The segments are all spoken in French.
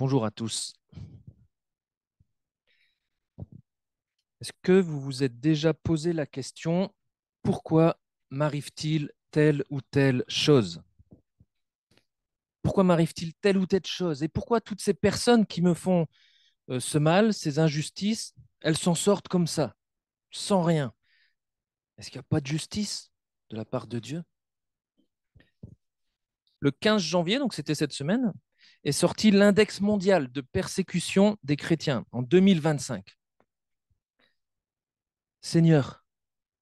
Bonjour à tous. Est-ce que vous vous êtes déjà posé la question, pourquoi m'arrive-t-il telle ou telle chose? Pourquoi m'arrive-t-il telle ou telle chose? Et pourquoi toutes ces personnes qui me font ce mal, ces injustices, elles s'en sortent comme ça, sans rien? Est-ce qu'il n'y a pas de justice de la part de Dieu? Le 15 janvier, donc c'était cette semaine, est sorti l'index mondial de persécution des chrétiens en 2025. Seigneur,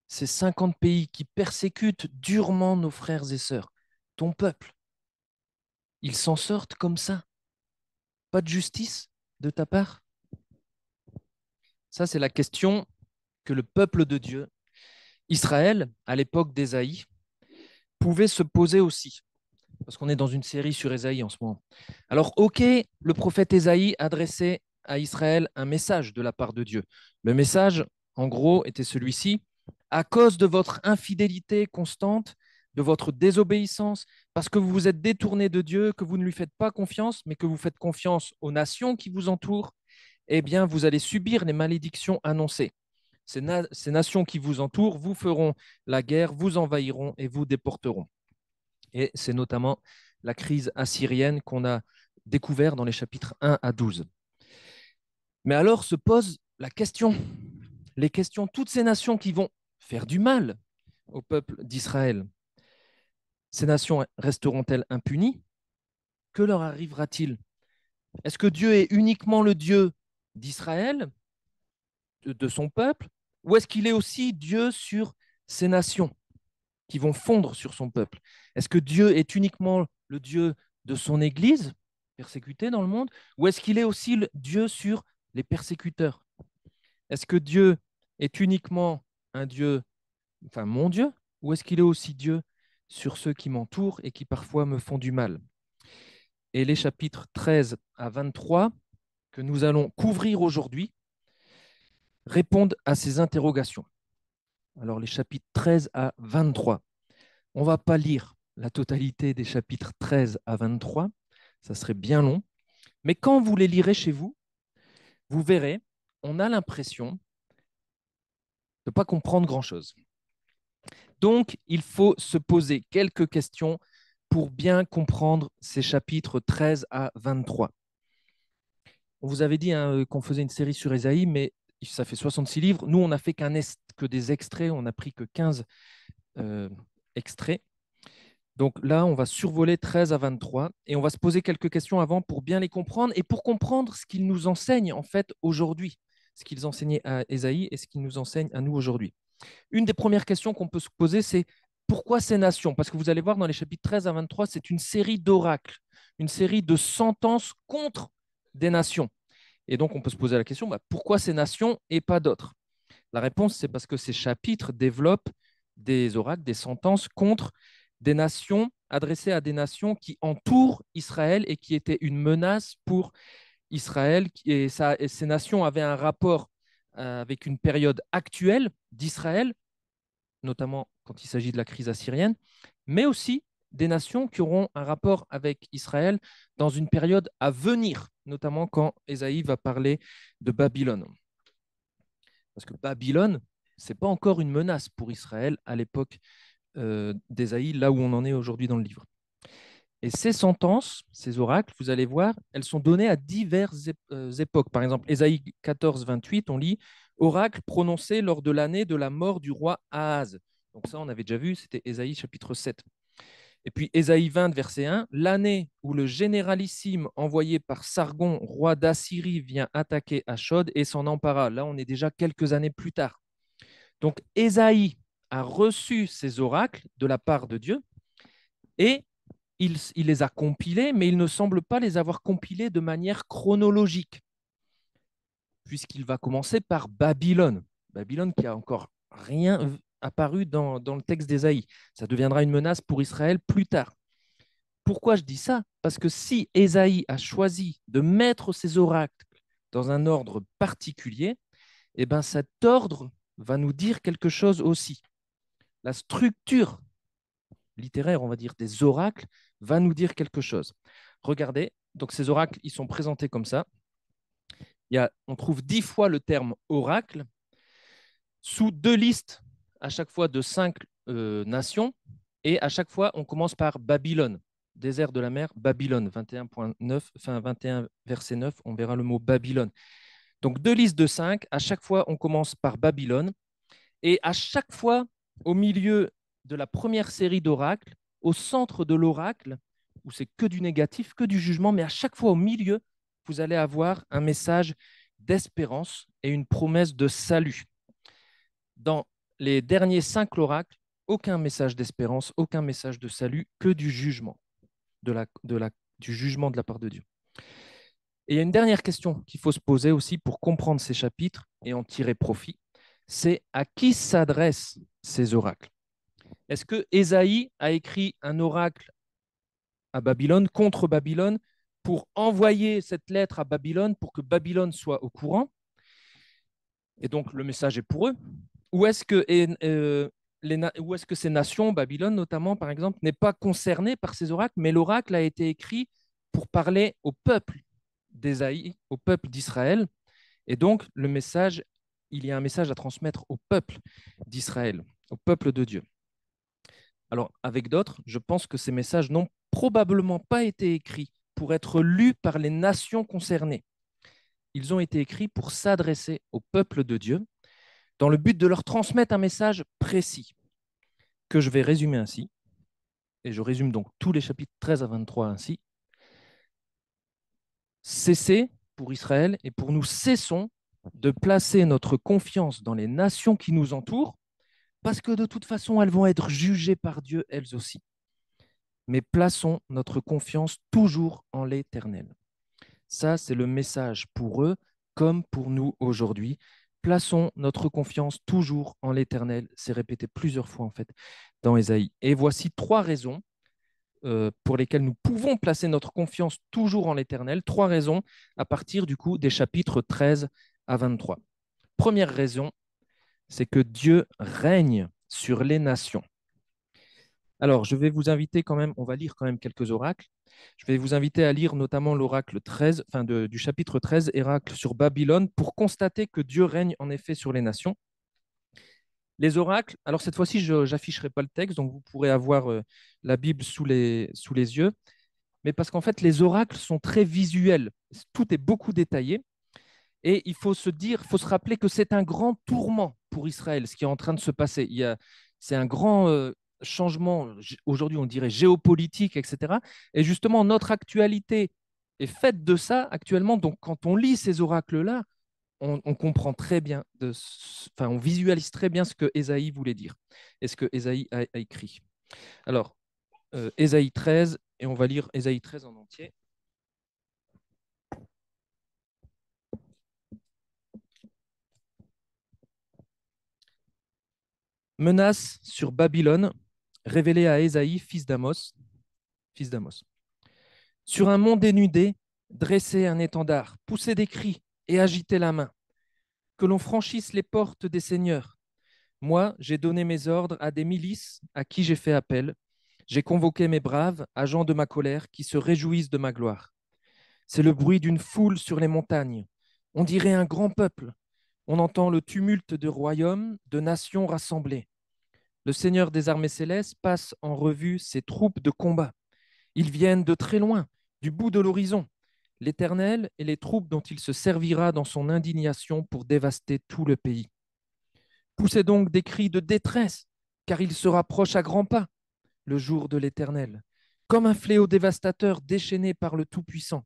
ces 50 pays qui persécutent durement nos frères et sœurs, ton peuple, ils s'en sortent comme ça? Pas de justice de ta part? Ça, c'est la question que le peuple de Dieu, Israël, à l'époque d'Ésaïe, pouvait se poser aussi. Parce qu'on est dans une série sur Ésaïe en ce moment. Alors, ok, le prophète Ésaïe adressait à Israël un message de la part de Dieu. Le message, en gros, était celui-ci: à cause de votre infidélité constante, de votre désobéissance, parce que vous vous êtes détourné de Dieu, que vous ne lui faites pas confiance, mais que vous faites confiance aux nations qui vous entourent, eh bien, vous allez subir les malédictions annoncées. Ces nations qui vous entourent vous feront la guerre, vous envahiront et vous déporteront. Et c'est notamment la crise assyrienne qu'on a découvert dans les chapitres 1 à 12. Mais alors se pose la question, les questions, toutes ces nations qui vont faire du mal au peuple d'Israël, ces nations resteront-elles impunies? Que leur arrivera-t-il? Est-ce que Dieu est uniquement le Dieu d'Israël, de son peuple, ou est-ce qu'il est aussi Dieu sur ces nations qui vont fondre sur son peuple? Est-ce que Dieu est uniquement le Dieu de son Église, persécutée dans le monde, ou est-ce qu'il est aussi le Dieu sur les persécuteurs? Est-ce que Dieu est uniquement un Dieu, enfin mon Dieu, ou est-ce qu'il est aussi Dieu sur ceux qui m'entourent et qui parfois me font du mal? Et les chapitres 13 à 23 que nous allons couvrir aujourd'hui répondent à ces interrogations. Alors les chapitres 13 à 23. On ne va pas lire la totalité des chapitres 13 à 23, ça serait bien long, mais quand vous les lirez chez vous, vous verrez, on a l'impression de ne pas comprendre grand-chose. Donc, il faut se poser quelques questions pour bien comprendre ces chapitres 13 à 23. On vous avait dit qu'on faisait une série sur Ésaïe, mais ça fait 66 livres. Nous, on n'a fait que des extraits, on n'a pris que 15 extraits. Donc là, on va survoler 13 à 23 et on va se poser quelques questions avant pour bien les comprendre et pour comprendre ce qu'ils nous enseignent en fait aujourd'hui, ce qu'ils enseignaient à Ésaïe et ce qu'ils nous enseignent à nous aujourd'hui. Une des premières questions qu'on peut se poser, c'est pourquoi ces nations? Parce que vous allez voir dans les chapitres 13 à 23, c'est une série d'oracles, une série de sentences contre des nations. Et donc, on peut se poser la question, pourquoi ces nations et pas d'autres? La réponse, c'est parce que ces chapitres développent des oracles, des sentences contre des nations, adressées à des nations qui entourent Israël et qui étaient une menace pour Israël. Et ces nations avaient un rapport avec une période actuelle d'Israël, notamment quand il s'agit de la crise assyrienne, mais aussi des nations qui auront un rapport avec Israël dans une période à venir, notamment quand Ésaïe va parler de Babylone. Parce que Babylone, ce n'est pas encore une menace pour Israël à l'époque d'Ésaïe, là où on en est aujourd'hui dans le livre. Et ces sentences, ces oracles, vous allez voir, elles sont données à diverses époques. Par exemple, Ésaïe 14, 28, on lit oracle prononcé lors de l'année de la mort du roi Ahaz. Donc ça, on avait déjà vu, c'était Ésaïe chapitre 7. Et puis Ésaïe 20, verset 1, l'année où le généralissime envoyé par Sargon, roi d'Assyrie, vient attaquer Ashod et s'en empara. Là, on est déjà quelques années plus tard. Donc Ésaïe a reçu ces oracles de la part de Dieu et il les a compilés, mais il ne semble pas les avoir compilés de manière chronologique, puisqu'il va commencer par Babylone. Babylone qui a encore rien apparu dans le texte d'Ésaïe. Ça deviendra une menace pour Israël plus tard. Pourquoi je dis ça? Parce que si Ésaïe a choisi de mettre ses oracles dans un ordre particulier, eh ben cet ordre va nous dire quelque chose aussi. La structure littéraire, on va dire, des oracles, va nous dire quelque chose. Regardez, Donc ces oracles, ils sont présentés comme ça. On trouve 10 fois le terme oracle sous deux listes, à chaque fois de 5 nations, et à chaque fois, on commence par Babylone, désert de la mer, Babylone, 21.9, enfin 21, verset 9, on verra le mot Babylone. Donc deux listes de 5, à chaque fois, on commence par Babylone, et à chaque fois, au milieu de la première série d'oracles, au centre de l'oracle, où c'est que du négatif, que du jugement, mais à chaque fois au milieu, vous allez avoir un message d'espérance et une promesse de salut. Dans les derniers 5 oracles, aucun message d'espérance, aucun message de salut, que du jugement, du jugement de la part de Dieu. Et il y a une dernière question qu'il faut se poser aussi pour comprendre ces chapitres et en tirer profit, c'est à qui s'adressent ces oracles? Est-ce que Ésaïe a écrit un oracle à Babylone, contre Babylone, pour envoyer cette lettre à Babylone pour que Babylone soit au courant? Et donc le message est pour eux. Ou est-ce que, où est-ce que ces nations, Babylone notamment, par exemple, n'est pas concernée par ces oracles, mais l'oracle a été écrit pour parler au peuple d'Ésaïe, au peuple d'Israël. Et donc, il y a un message à transmettre au peuple d'Israël, au peuple de Dieu. Alors, avec d'autres, je pense que ces messages n'ont probablement pas été écrits pour être lus par les nations concernées. Ils ont été écrits pour s'adresser au peuple de Dieu, dans le but de leur transmettre un message précis, que je vais résumer ainsi. Et je résume donc tous les chapitres 13 à 23 ainsi. Cessez pour Israël et pour nous, cessons de placer notre confiance dans les nations qui nous entourent, parce que de toute façon, elles vont être jugées par Dieu elles aussi. Mais plaçons notre confiance toujours en l'Éternel. Ça, c'est le message pour eux comme pour nous aujourd'hui. Plaçons notre confiance toujours en l'Éternel. C'est répété plusieurs fois en fait dans Ésaïe. Et voici 3 raisons pour lesquelles nous pouvons placer notre confiance toujours en l'Éternel. 3 raisons à partir du coup des chapitres 13 à 23. Première raison, c'est que Dieu règne sur les nations. Alors, je vais vous inviter quand même, on va lire quand même quelques oracles. Je vais vous inviter à lire notamment l'oracle 13, du chapitre 13, oracle sur Babylone, pour constater que Dieu règne en effet sur les nations. Les oracles, alors cette fois-ci, je n'afficherai pas le texte, donc vous pourrez avoir la Bible sous les yeux, mais parce qu'en fait, les oracles sont très visuels. Tout est beaucoup détaillé. Et il faut se rappeler que c'est un grand tourment pour Israël, ce qui est en train de se passer. C'est un grand changement, aujourd'hui on dirait géopolitique, etc. Et justement, notre actualité est faite de ça actuellement. Donc quand on lit ces oracles-là, on comprend très bien, on visualise très bien ce que Ésaïe voulait dire et ce que Ésaïe a écrit. Alors, Ésaïe 13, et on va lire Ésaïe 13 en entier. Menace sur Babylone, révélée à Ésaïe, fils d'Amos. Sur un mont dénudé, dressez un étendard, poussez des cris et agitez la main. Que l'on franchisse les portes des seigneurs. Moi, j'ai donné mes ordres à des milices à qui j'ai fait appel. J'ai convoqué mes braves, agents de ma colère, qui se réjouissent de ma gloire. C'est le bruit d'une foule sur les montagnes. On dirait un grand peuple. On entend le tumulte de royaumes, de nations rassemblées. Le Seigneur des armées célestes passe en revue ses troupes de combat. Ils viennent de très loin, du bout de l'horizon. L'Éternel et les troupes dont il se servira dans son indignation pour dévaster tout le pays. Poussez donc des cris de détresse, car il se rapproche à grands pas, le jour de l'Éternel, comme un fléau dévastateur déchaîné par le Tout-Puissant.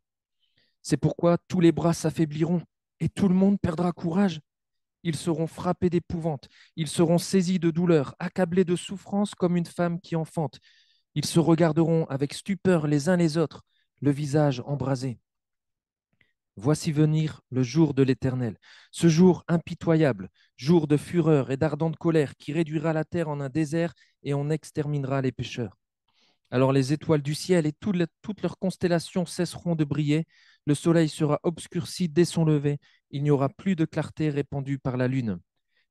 C'est pourquoi tous les bras s'affaibliront et tout le monde perdra courage. Ils seront frappés d'épouvante, ils seront saisis de douleur, accablés de souffrance comme une femme qui enfante. Ils se regarderont avec stupeur les uns les autres, le visage embrasé. Voici venir le jour de l'Éternel, ce jour impitoyable, jour de fureur et d'ardente colère qui réduira la terre en un désert et on exterminera les pécheurs. Alors les étoiles du ciel et toutes leurs constellations cesseront de briller, le soleil sera obscurci dès son lever, il n'y aura plus de clarté répandue par la lune.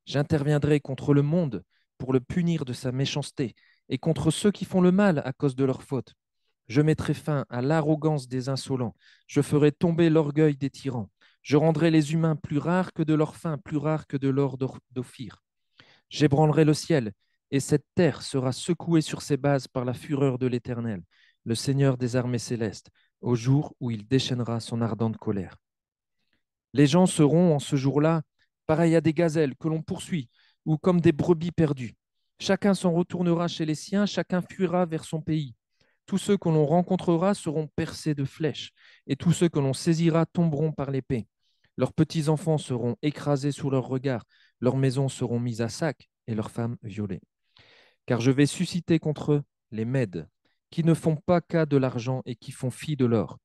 J'interviendrai contre le monde pour le punir de sa méchanceté et contre ceux qui font le mal à cause de leur faute. Je mettrai fin à l'arrogance des insolents. Je ferai tomber l'orgueil des tyrans. Je rendrai les humains plus rares que de leur faim, plus rares que de l'or d'Ophir. J'ébranlerai le ciel, et cette terre sera secouée sur ses bases par la fureur de l'Éternel, le Seigneur des armées célestes, au jour où il déchaînera son ardente colère. Les gens seront en ce jour-là pareils à des gazelles que l'on poursuit, ou comme des brebis perdues. Chacun s'en retournera chez les siens, chacun fuira vers son pays. Tous ceux que l'on rencontrera seront percés de flèches, et tous ceux que l'on saisira tomberont par l'épée. Leurs petits-enfants seront écrasés sous leurs regards, leurs maisons seront mises à sac, et leurs femmes violées. Car je vais susciter contre eux les Mèdes, qui ne font pas cas de l'argent et qui font fi de l'or.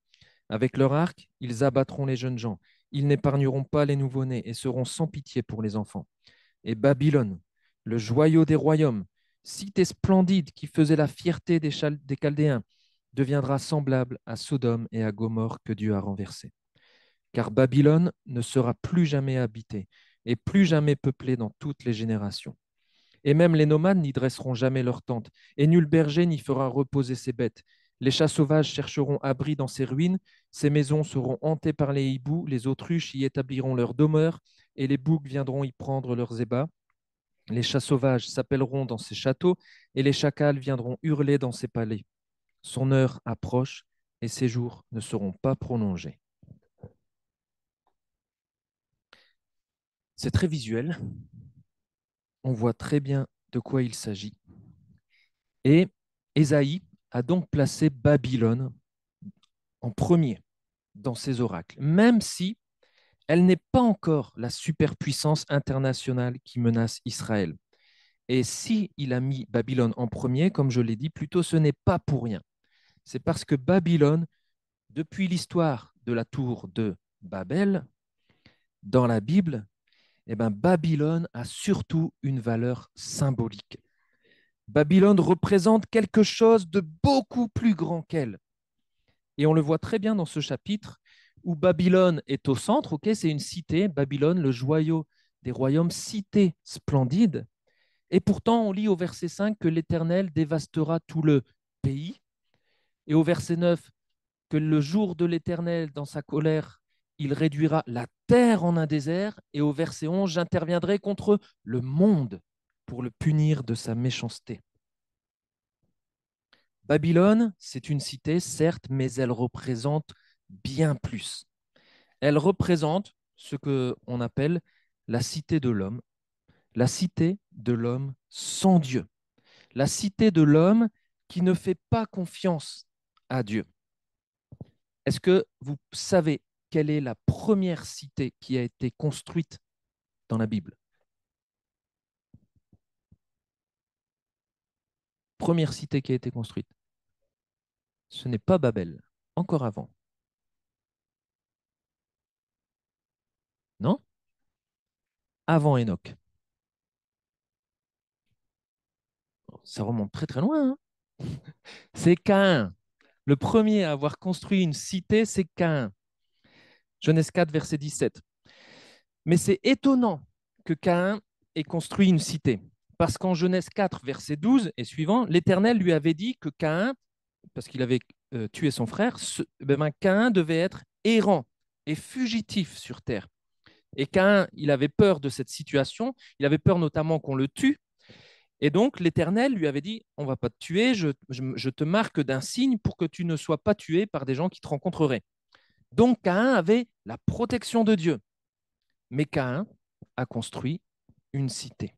Avec leur arc, ils abattront les jeunes gens. Ils n'épargneront pas les nouveau-nés et seront sans pitié pour les enfants. Et Babylone, le joyau des royaumes, cité splendide qui faisait la fierté des Chaldéens, deviendra semblable à Sodome et à Gomorrhe que Dieu a renversés. Car Babylone ne sera plus jamais habitée et plus jamais peuplée dans toutes les générations. Et même les nomades n'y dresseront jamais leur tente, et nul berger n'y fera reposer ses bêtes. Les chats sauvages chercheront abri dans ces ruines, ces maisons seront hantées par les hiboux, les autruches y établiront leur demeure, et les boucs viendront y prendre leurs ébats. Les chats sauvages s'appelleront dans ses châteaux, et les chacals viendront hurler dans ses palais. Son heure approche, et ses jours ne seront pas prolongés. C'est très visuel, on voit très bien de quoi il s'agit. Et Ésaïe a donc placé Babylone en premier dans ses oracles, même si elle n'est pas encore la superpuissance internationale qui menace Israël. Et si il a mis Babylone en premier, comme je l'ai dit, plutôt ce n'est pas pour rien. C'est parce que Babylone, depuis l'histoire de la tour de Babel, dans la Bible, eh ben, Babylone a surtout une valeur symbolique. Babylone représente quelque chose de beaucoup plus grand qu'elle. Et on le voit très bien dans ce chapitre où Babylone est au centre. Ok, c'est une cité, Babylone, le joyau des royaumes, cité splendide. Et pourtant, on lit au verset 5 que l'Éternel dévastera tout le pays. Et au verset 9, que le jour de l'Éternel, dans sa colère, il réduira la terre en un désert. Et au verset 11, j'interviendrai contre le monde pour le punir de sa méchanceté. Babylone, c'est une cité, certes, mais elle représente bien plus. Elle représente ce qu'on appelle la cité de l'homme, la cité de l'homme sans Dieu, la cité de l'homme qui ne fait pas confiance à Dieu. Est-ce que vous savez quelle est la première cité qui a été construite dans la Bible? Première cité qui a été construite. Ce n'est pas Babel, encore avant. Non? Avant Enoch. Ça remonte très très loin. Hein. C'est Caïn. Le premier à avoir construit une cité, c'est Caïn. Genèse 4, verset 17. Mais c'est étonnant que Caïn ait construit une cité. Parce qu'en Genèse 4, verset 12 et suivant, l'Éternel lui avait dit que Caïn, parce qu'il avait tué son frère, Caïn devait être errant et fugitif sur terre. Et Caïn, il avait peur de cette situation, il avait peur notamment qu'on le tue. Et donc l'Éternel lui avait dit, on ne va pas te tuer, je te marque d'un signe pour que tu ne sois pas tué par des gens qui te rencontreraient. Donc Caïn avait la protection de Dieu. Mais Caïn a construit une cité.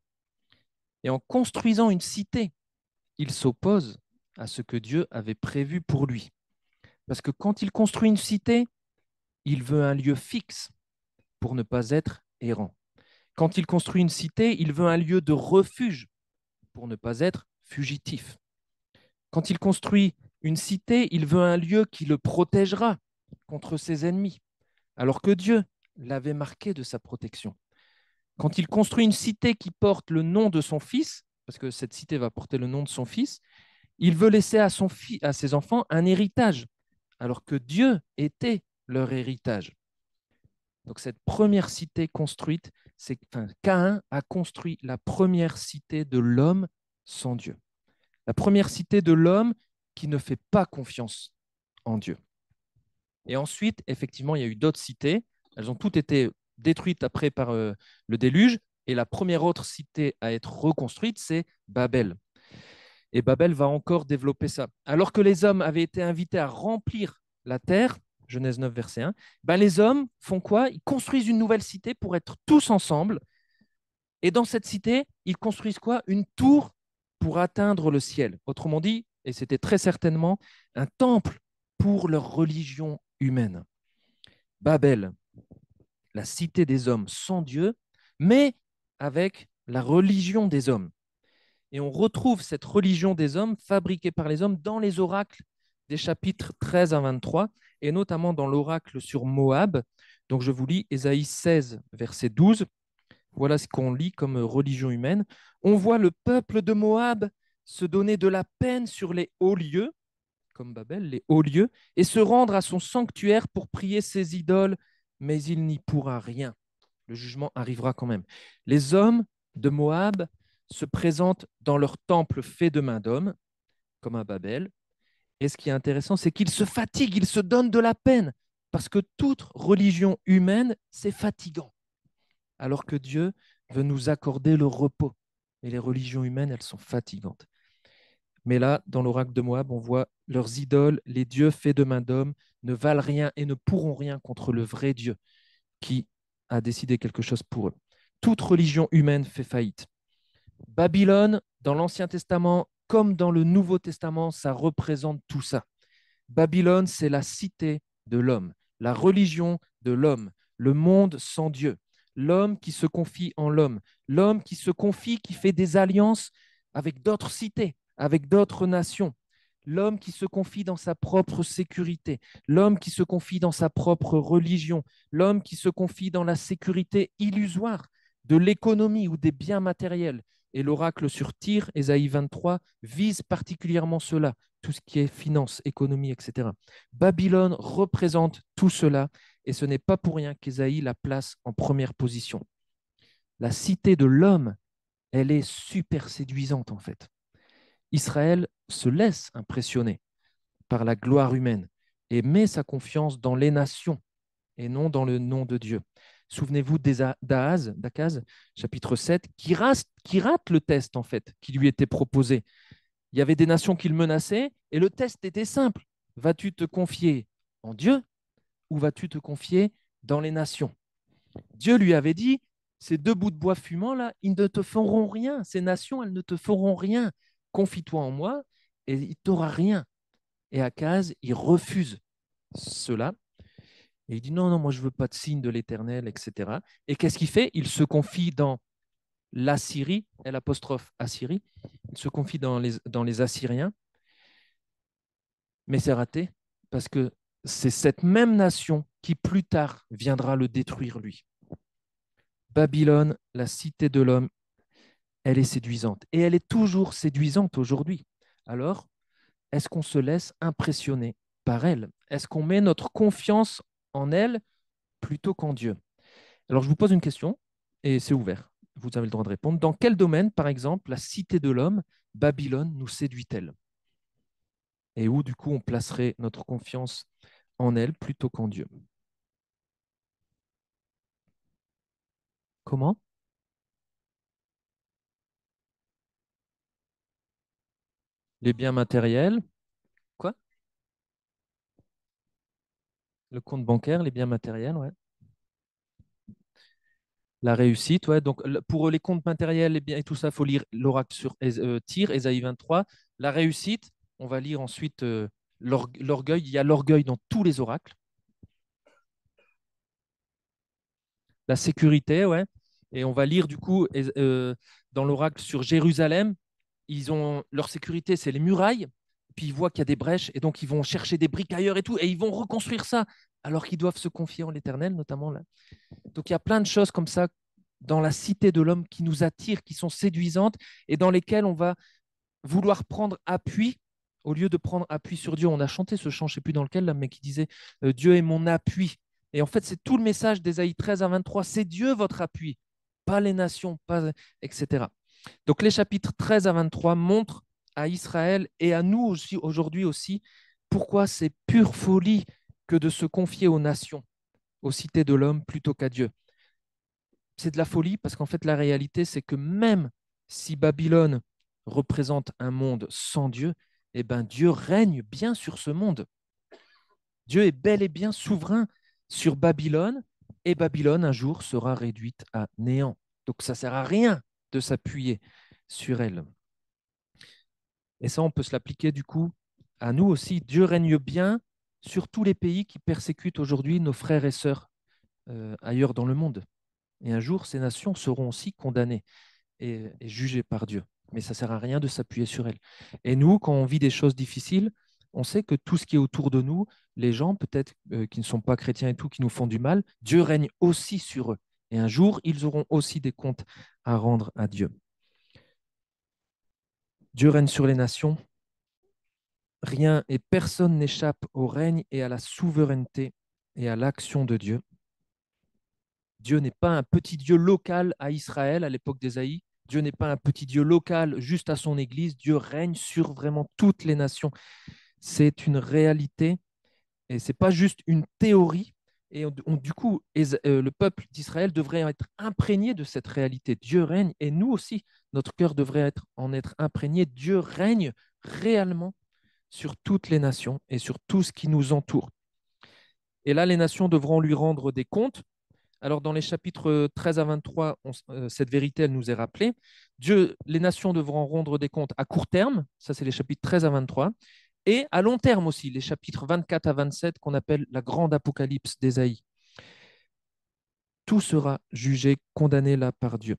Et en construisant une cité, il s'oppose à ce que Dieu avait prévu pour lui. Parce que quand il construit une cité, il veut un lieu fixe pour ne pas être errant. Quand il construit une cité, il veut un lieu de refuge pour ne pas être fugitif. Quand il construit une cité, il veut un lieu qui le protégera contre ses ennemis, alors que Dieu l'avait marqué de sa protection. Quand il construit une cité qui porte le nom de son fils, parce que cette cité va porter le nom de son fils, il veut laisser à ses enfants un héritage, alors que Dieu était leur héritage. Donc cette première cité construite, Caïn a construit la première cité de l'homme sans Dieu. La première cité de l'homme qui ne fait pas confiance en Dieu. Et ensuite, effectivement, il y a eu d'autres cités. Elles ont toutes été détruites après par le déluge. Et la première autre cité à être reconstruite, c'est Babel. Et Babel va encore développer ça. Alors que les hommes avaient été invités à remplir la terre, Genèse 9, verset 1, ben les hommes font quoi? Ils construisent une nouvelle cité pour être tous ensemble. Et dans cette cité, ils construisent quoi? Une tour pour atteindre le ciel. Autrement dit, et c'était très certainement un temple pour leur religion humaine. Babel, la cité des hommes sans Dieu, mais avec la religion des hommes. Et on retrouve cette religion des hommes fabriquée par les hommes dans les oracles des chapitres 13 à 23, et notamment dans l'oracle sur Moab. Donc je vous lis Ésaïe 16, verset 12. Voilà ce qu'on lit comme religion humaine. On voit le peuple de Moab se donner de la peine sur les hauts lieux, comme Babel, les hauts lieux, et se rendre à son sanctuaire pour prier ses idoles, mais il n'y pourra rien. Le jugement arrivera quand même. Les hommes de Moab se présentent dans leur temple fait de main d'homme, comme à Babel. Et ce qui est intéressant, c'est qu'ils se fatiguent, ils se donnent de la peine, parce que toute religion humaine, c'est fatigant, alors que Dieu veut nous accorder le repos. Et les religions humaines, elles sont fatigantes. Mais là, dans l'oracle de Moab, on voit leurs idoles, les dieux faits de main d'homme, ne valent rien et ne pourront rien contre le vrai Dieu qui a décidé quelque chose pour eux. Toute religion humaine fait faillite. Babylone, dans l'Ancien Testament comme dans le Nouveau Testament, ça représente tout ça. Babylone, c'est la cité de l'homme, la religion de l'homme, le monde sans Dieu, l'homme qui se confie en l'homme qui se confie, qui fait des alliances avec d'autres cités, avec d'autres nations, l'homme qui se confie dans sa propre sécurité, l'homme qui se confie dans sa propre religion, l'homme qui se confie dans la sécurité illusoire de l'économie ou des biens matériels. Et l'oracle sur Tyr, Ésaïe 23, vise particulièrement cela, tout ce qui est finance, économie, etc. Babylone représente tout cela, et ce n'est pas pour rien qu'Ésaïe la place en première position. La cité de l'homme, elle est super séduisante en fait. Israël se laisse impressionner par la gloire humaine et met sa confiance dans les nations et non dans le nom de Dieu. Souvenez-vous d'Akaz, chapitre 7, qui rate le test en fait qui lui était proposé. Il y avait des nations qui le menaçaient et le test était simple. Vas-tu te confier en Dieu ou vas-tu te confier dans les nations? Dieu lui avait dit, ces deux bouts de bois fumants là, ils ne te feront rien. Ces nations, elles ne te feront rien. Confie-toi en moi et il t'aura rien. Et Akaz, il refuse cela. Et il dit non, non, moi je veux pas de signe de l'Éternel, etc. Et qu'est-ce qu'il fait? Il se confie dans l'Assyrie, l'apostrophe Assyrie. Il se confie dans les Assyriens. Mais c'est raté parce que c'est cette même nation qui plus tard viendra le détruire lui. Babylone, la cité de l'homme, elle est séduisante et elle est toujours séduisante aujourd'hui. Alors, est-ce qu'on se laisse impressionner par elle? Est-ce qu'on met notre confiance en elle plutôt qu'en Dieu? Alors, je vous pose une question et c'est ouvert. Vous avez le droit de répondre. Dans quel domaine, par exemple, la cité de l'homme, Babylone, nous séduit-elle? Et où, du coup, on placerait notre confiance en elle plutôt qu'en Dieu? Comment? Les biens matériels. Quoi? Le compte bancaire, les biens matériels, ouais. La réussite, ouais. Donc, pour les comptes matériels les biens et tout ça, il faut lire l'oracle sur Tyr, Ésaïe 23. La réussite, on va lire ensuite l'orgueil. Il y a l'orgueil dans tous les oracles. La sécurité, ouais. Et on va lire du coup dans l'oracle sur Jérusalem, ils ont leur sécurité, c'est les murailles. Puis ils voient qu'il y a des brèches et donc ils vont chercher des briques ailleurs et tout et ils vont reconstruire ça alors qu'ils doivent se confier en l'Éternel notamment là. Donc il y a plein de choses comme ça dans la cité de l'homme qui nous attirent, qui sont séduisantes et dans lesquelles on va vouloir prendre appui au lieu de prendre appui sur Dieu. On a chanté ce chant, je ne sais plus dans lequel, là, mais qui disait Dieu est mon appui. Et en fait, c'est tout le message d'Ésaïe 13 à 23. C'est Dieu votre appui, pas les nations, pas, etc. Donc les chapitres 13 à 23 montrent à Israël et à nous aussi, aujourd'hui aussi, pourquoi c'est pure folie que de se confier aux nations, aux cités de l'homme plutôt qu'à Dieu. C'est de la folie parce qu'en fait, la réalité, c'est que même si Babylone représente un monde sans Dieu, eh ben, Dieu règne bien sur ce monde. Dieu est bel et bien souverain sur Babylone et Babylone un jour sera réduite à néant. Donc ça ne sert à rien de s'appuyer sur elle. Et ça, on peut se l'appliquer du coup à nous aussi. Dieu règne bien sur tous les pays qui persécutent aujourd'hui nos frères et sœurs ailleurs dans le monde. Et un jour, ces nations seront aussi condamnées et jugées par Dieu. Mais ça ne sert à rien de s'appuyer sur elles. Et nous, quand on vit des choses difficiles, on sait que tout ce qui est autour de nous, les gens peut-être qui ne sont pas chrétiens et tout, qui nous font du mal, Dieu règne aussi sur eux. Et un jour, ils auront aussi des comptes à rendre à Dieu. Dieu règne sur les nations. Rien et personne n'échappe au règne et à la souveraineté et à l'action de Dieu. Dieu n'est pas un petit Dieu local à Israël à l'époque d'Ésaïe. Dieu n'est pas un petit Dieu local juste à son Église. Dieu règne sur vraiment toutes les nations. C'est une réalité et ce n'est pas juste une théorie. Et du coup, le peuple d'Israël devrait être imprégné de cette réalité. Dieu règne et nous aussi, notre cœur devrait en être imprégné. Dieu règne réellement sur toutes les nations et sur tout ce qui nous entoure. Et là, les nations devront lui rendre des comptes. Alors, dans les chapitres 13 à 23, cette vérité, elle nous est rappelée. Les nations devront rendre des comptes à court terme, ça c'est les chapitres 13 à 23, et à long terme aussi, les chapitres 24 à 27, qu'on appelle la grande apocalypse d'Ésaïe. Tout sera jugé, condamné là par Dieu.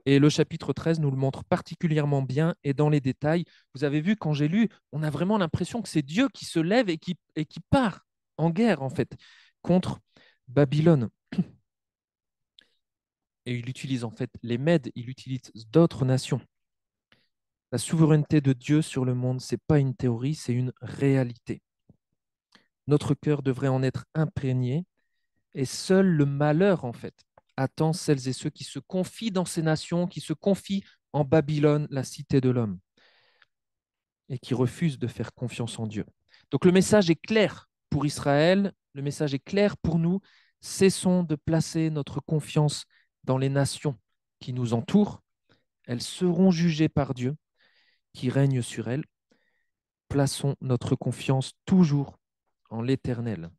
Et le chapitre 13 nous le montre particulièrement bien et dans les détails. Vous avez vu, quand j'ai lu, on a vraiment l'impression que c'est Dieu qui se lève et qui part en guerre, en fait, contre Babylone. Et il utilise en fait les Mèdes, il utilise d'autres nations. La souveraineté de Dieu sur le monde, ce n'est pas une théorie, c'est une réalité. Notre cœur devrait en être imprégné et seul le malheur, en fait, attend celles et ceux qui se confient dans ces nations, qui se confient en Babylone, la cité de l'homme, et qui refusent de faire confiance en Dieu. Donc le message est clair pour Israël, le message est clair pour nous. Cessons de placer notre confiance dans les nations qui nous entourent. Elles seront jugées par Dieu qui règne sur elles. Plaçons notre confiance toujours en l'Éternel.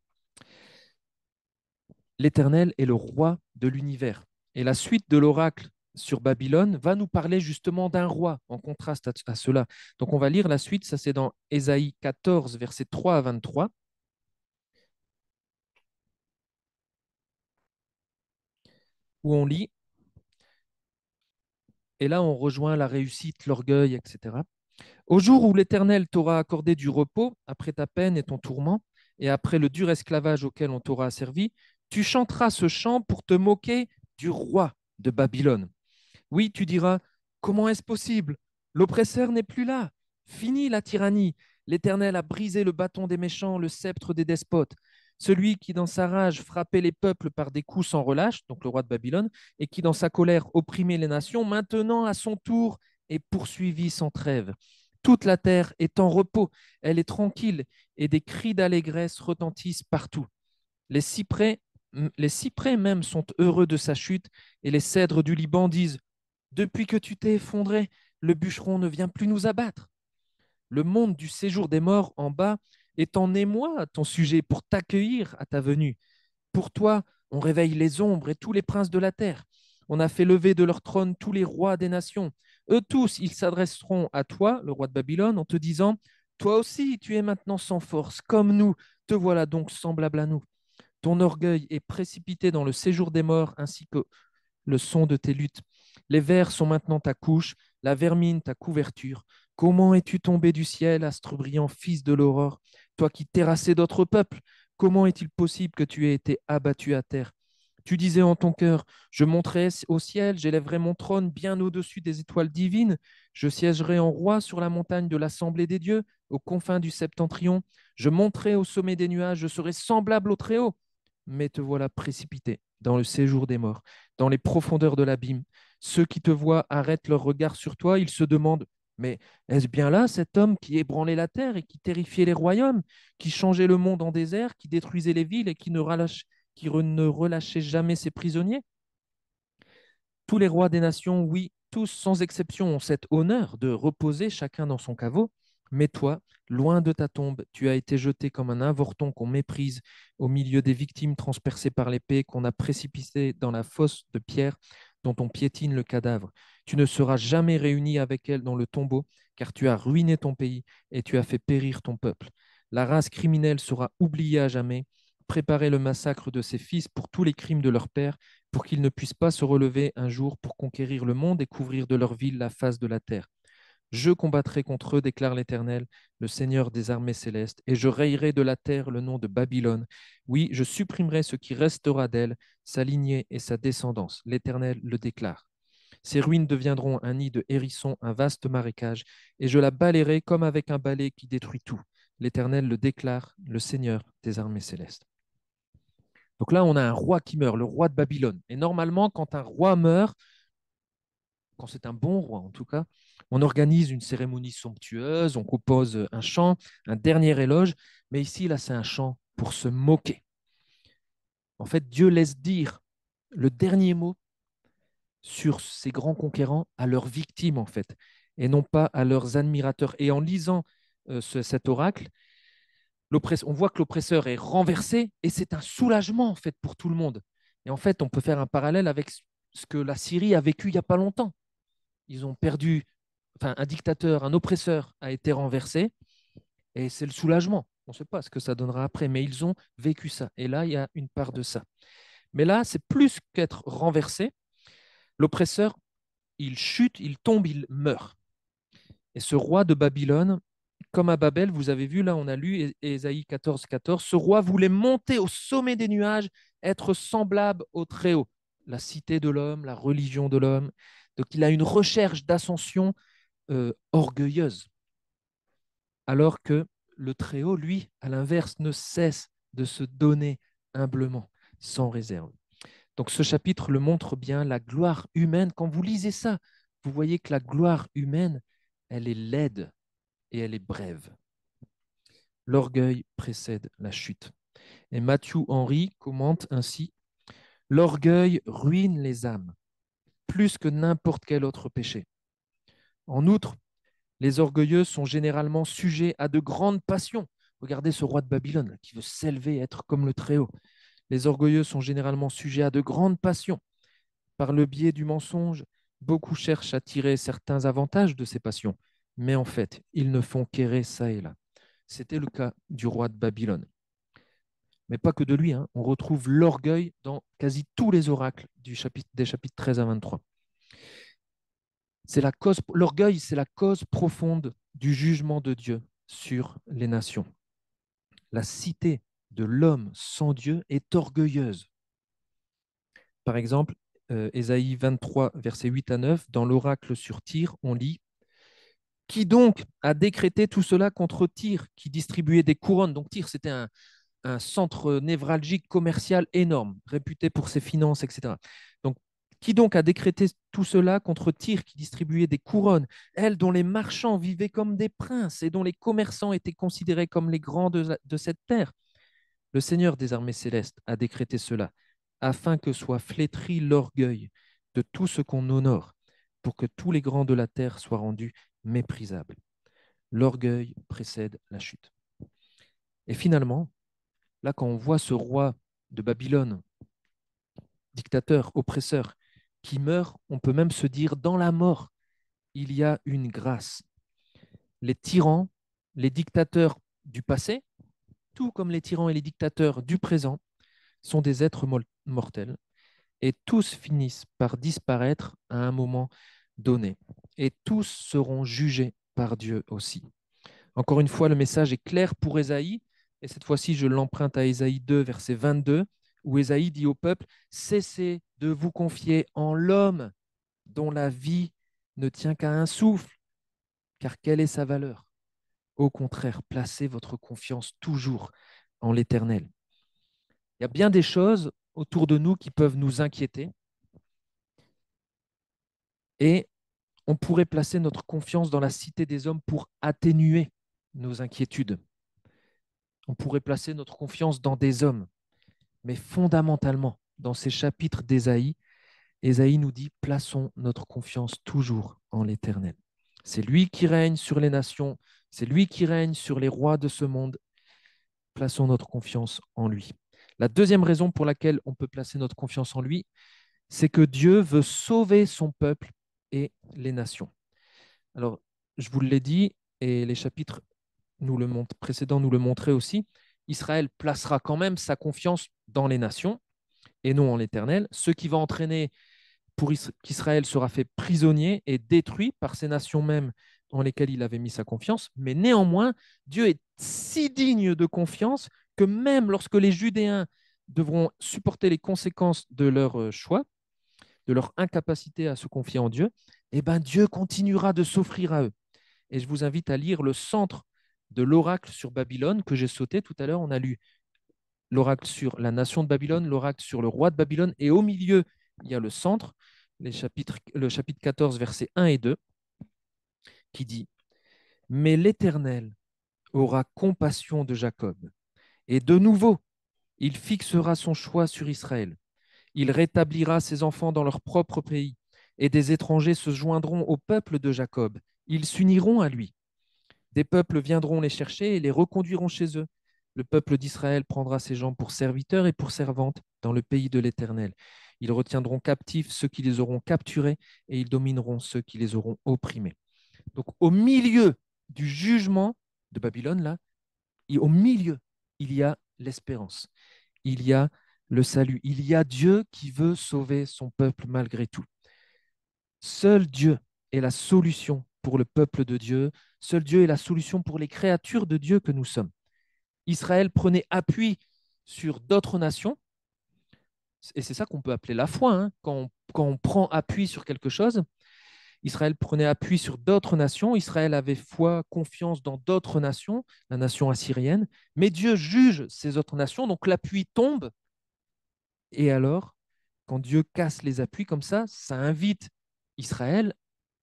L'Éternel est le roi de l'univers. Et la suite de l'oracle sur Babylone va nous parler justement d'un roi, en contraste à cela. Donc on va lire la suite, ça c'est dans Ésaïe 14, versets 3 à 23, où on lit, et là on rejoint la réussite, l'orgueil, etc. Au jour où l'Éternel t'aura accordé du repos après ta peine et ton tourment, et après le dur esclavage auquel on t'aura asservi, tu chanteras ce chant pour te moquer du roi de Babylone. Oui, tu diras, comment est-ce possible? L'oppresseur n'est plus là. Fini la tyrannie. L'Éternel a brisé le bâton des méchants, le sceptre des despotes. Celui qui, dans sa rage, frappait les peuples par des coups sans relâche, donc le roi de Babylone, et qui, dans sa colère, opprimait les nations, maintenant, à son tour, est poursuivi sans trêve. Toute la terre est en repos, elle est tranquille, et des cris d'allégresse retentissent partout. Les cyprès, les cyprès même sont heureux de sa chute, et les cèdres du Liban disent, depuis que tu t'es effondré, le bûcheron ne vient plus nous abattre. Le monde du séjour des morts en bas est en émoi à ton sujet pour t'accueillir à ta venue. Pour toi, on réveille les ombres et tous les princes de la terre. On a fait lever de leur trône tous les rois des nations. Eux tous, ils s'adresseront à toi, le roi de Babylone, en te disant, toi aussi, tu es maintenant sans force, comme nous, te voilà donc semblable à nous. Ton orgueil est précipité dans le séjour des morts, ainsi que le son de tes luttes. Les vers sont maintenant ta couche, la vermine ta couverture. Comment es-tu tombé du ciel, astre brillant, fils de l'aurore, toi qui terrassais d'autres peuples? Comment est-il possible que tu aies été abattu à terre? Tu disais en ton cœur, je monterai au ciel, j'élèverai mon trône bien au-dessus des étoiles divines, je siégerai en roi sur la montagne de l'assemblée des dieux, aux confins du septentrion, je monterai au sommet des nuages, je serai semblable au Très-Haut. Mais te voilà précipité dans le séjour des morts, dans les profondeurs de l'abîme. Ceux qui te voient arrêtent leur regard sur toi, ils se demandent, Mais est-ce bien là cet homme qui ébranlait la terre et qui terrifiait les royaumes, qui changeait le monde en désert, qui détruisait les villes et ne relâchait jamais ses prisonniers? Tous les rois des nations, oui, tous sans exception, ont cet honneur de reposer chacun dans son caveau. Mais toi, loin de ta tombe, tu as été jeté comme un avorton qu'on méprise au milieu des victimes transpercées par l'épée, qu'on a précipité dans la fosse de pierre dont on piétine le cadavre. Tu ne seras jamais réuni avec elle dans le tombeau, car tu as ruiné ton pays et tu as fait périr ton peuple. La race criminelle sera oubliée à jamais. Préparez le massacre de ses fils pour tous les crimes de leur père, pour qu'ils ne puissent pas se relever un jour pour conquérir le monde et couvrir de leur ville la face de la terre. Je combattrai contre eux, déclare l'Éternel, le Seigneur des armées célestes, et je rayerai de la terre le nom de Babylone. Oui, je supprimerai ce qui restera d'elle, sa lignée et sa descendance. L'Éternel le déclare. Ces ruines deviendront un nid de hérissons, un vaste marécage, et je la balayerai comme avec un balai qui détruit tout. L'Éternel le déclare, le Seigneur des armées célestes. Donc là, on a un roi qui meurt, le roi de Babylone. Et normalement, quand un roi meurt, quand c'est un bon roi en tout cas, on organise une cérémonie somptueuse, on compose un chant, un dernier éloge, mais ici, là, c'est un chant pour se moquer. En fait, Dieu laisse dire le dernier mot sur ces grands conquérants à leurs victimes, en fait, et non pas à leurs admirateurs. Et en lisant cet oracle, on voit que l'oppresseur est renversé et c'est un soulagement, en fait, pour tout le monde. Et en fait, on peut faire un parallèle avec ce que la Syrie a vécu il n'y a pas longtemps. Ils ont perdu, enfin, un dictateur, un oppresseur a été renversé et c'est le soulagement. On ne sait pas ce que ça donnera après, mais ils ont vécu ça. Et là, il y a une part de ça. Mais là, c'est plus qu'être renversé. L'oppresseur, il chute, il tombe, il meurt. Et ce roi de Babylone, comme à Babel, vous avez vu, là, on a lu Ésaïe 14, 14, ce roi voulait monter au sommet des nuages, être semblable au Très-Haut, la cité de l'homme, la religion de l'homme. Donc, il a une recherche d'ascension orgueilleuse, alors que le Très-Haut, lui, à l'inverse, ne cesse de se donner humblement, sans réserve. Donc ce chapitre le montre bien, la gloire humaine. Quand vous lisez ça, vous voyez que la gloire humaine, elle est laide et elle est brève. L'orgueil précède la chute. Et Matthew Henry commente ainsi, l'orgueil ruine les âmes, plus que n'importe quel autre péché. En outre, les orgueilleux sont généralement sujets à de grandes passions. Regardez ce roi de Babylone qui veut s'élever et être comme le Très-Haut. Les orgueilleux sont généralement sujets à de grandes passions. Par le biais du mensonge, beaucoup cherchent à tirer certains avantages de ces passions, mais en fait, ils ne font qu'errer ça et là. C'était le cas du roi de Babylone. Mais pas que de lui, hein. On retrouve l'orgueil dans quasi tous les oracles des chapitres 13 à 23. L'orgueil, c'est la cause profonde du jugement de Dieu sur les nations. La cité de l'homme sans Dieu est orgueilleuse. Par exemple, Ésaïe 23, versets 8 à 9, dans l'oracle sur Tyr, on lit qui donc a décrété tout cela contre Tyr, qui distribuait des couronnes. Donc Tyr, c'était un centre névralgique commercial énorme, réputé pour ses finances, etc. Donc, qui donc a décrété tout cela contre Tyr, qui distribuait des couronnes, elle dont les marchands vivaient comme des princes et dont les commerçants étaient considérés comme les grands de cette terre? Le Seigneur des armées célestes a décrété cela, afin que soit flétri l'orgueil de tout ce qu'on honore, pour que tous les grands de la terre soient rendus méprisables. L'orgueil précède la chute. Et finalement, là, quand on voit ce roi de Babylone, dictateur, oppresseur, qui meurt, on peut même se dire, dans la mort, il y a une grâce. Les tyrans, les dictateurs du passé, tout comme les tyrans et les dictateurs du présent, sont des êtres mortels et tous finissent par disparaître à un moment donné. Et tous seront jugés par Dieu aussi. Encore une fois, le message est clair pour Ésaïe, et cette fois-ci, je l'emprunte à Ésaïe 2, verset 22, où Ésaïe dit au peuple, cessez de vous confier en l'homme dont la vie ne tient qu'à un souffle, car quelle est sa valeur? Au contraire, placez votre confiance toujours en l'Éternel. Il y a bien des choses autour de nous qui peuvent nous inquiéter, et On pourrait placer notre confiance dans la cité des hommes pour atténuer nos inquiétudes. On pourrait placer notre confiance dans des hommes. Mais fondamentalement, dans ces chapitres d'Ésaïe, Ésaïe nous dit, plaçons notre confiance toujours en l'Éternel. C'est lui qui règne sur les nations, c'est lui qui règne sur les rois de ce monde. Plaçons notre confiance en lui. La deuxième raison pour laquelle on peut placer notre confiance en lui, c'est que Dieu veut sauver son peuple et les nations. Alors, je vous l'ai dit, et les chapitres précédents nous le montraient aussi, Israël placera quand même sa confiance dans les nations et non en l'Éternel, ce qui va entraîner pour qu'Israël sera fait prisonnier et détruit par ces nations mêmes en lesquelles il avait mis sa confiance. Mais néanmoins, Dieu est si digne de confiance que même lorsque les Judéens devront supporter les conséquences de leur choix, de leur incapacité à se confier en Dieu, eh ben Dieu continuera de s'offrir à eux. Et je vous invite à lire le centre de l'oracle sur Babylone que j'ai sauté tout à l'heure. On a lu l'oracle sur la nation de Babylone, l'oracle sur le roi de Babylone, et au milieu, il y a le centre, le chapitre 14, versets 1 et 2, qui dit « Mais l'Éternel aura compassion de Jacob, et de nouveau, il fixera son choix sur Israël. Il rétablira ses enfants dans leur propre pays, et des étrangers se joindront au peuple de Jacob. Ils s'uniront à lui. Des peuples viendront les chercher et les reconduiront chez eux. Le peuple d'Israël prendra ces gens pour serviteurs et pour servantes dans le pays de l'Éternel. Ils retiendront captifs ceux qui les auront capturés et ils domineront ceux qui les auront opprimés. » Donc au milieu du jugement de Babylone, là, au milieu, il y a l'espérance. Il y a le salut. Il y a Dieu qui veut sauver son peuple malgré tout. Seul Dieu est la solution pour le peuple de Dieu. Seul Dieu est la solution pour les créatures de Dieu que nous sommes. Israël prenait appui sur d'autres nations, et c'est ça qu'on peut appeler la foi, hein. Quand on prend appui sur quelque chose, Israël prenait appui sur d'autres nations, Israël avait foi, confiance dans d'autres nations, la nation assyrienne, mais Dieu juge ces autres nations, donc l'appui tombe, et alors, quand Dieu casse les appuis comme ça invite Israël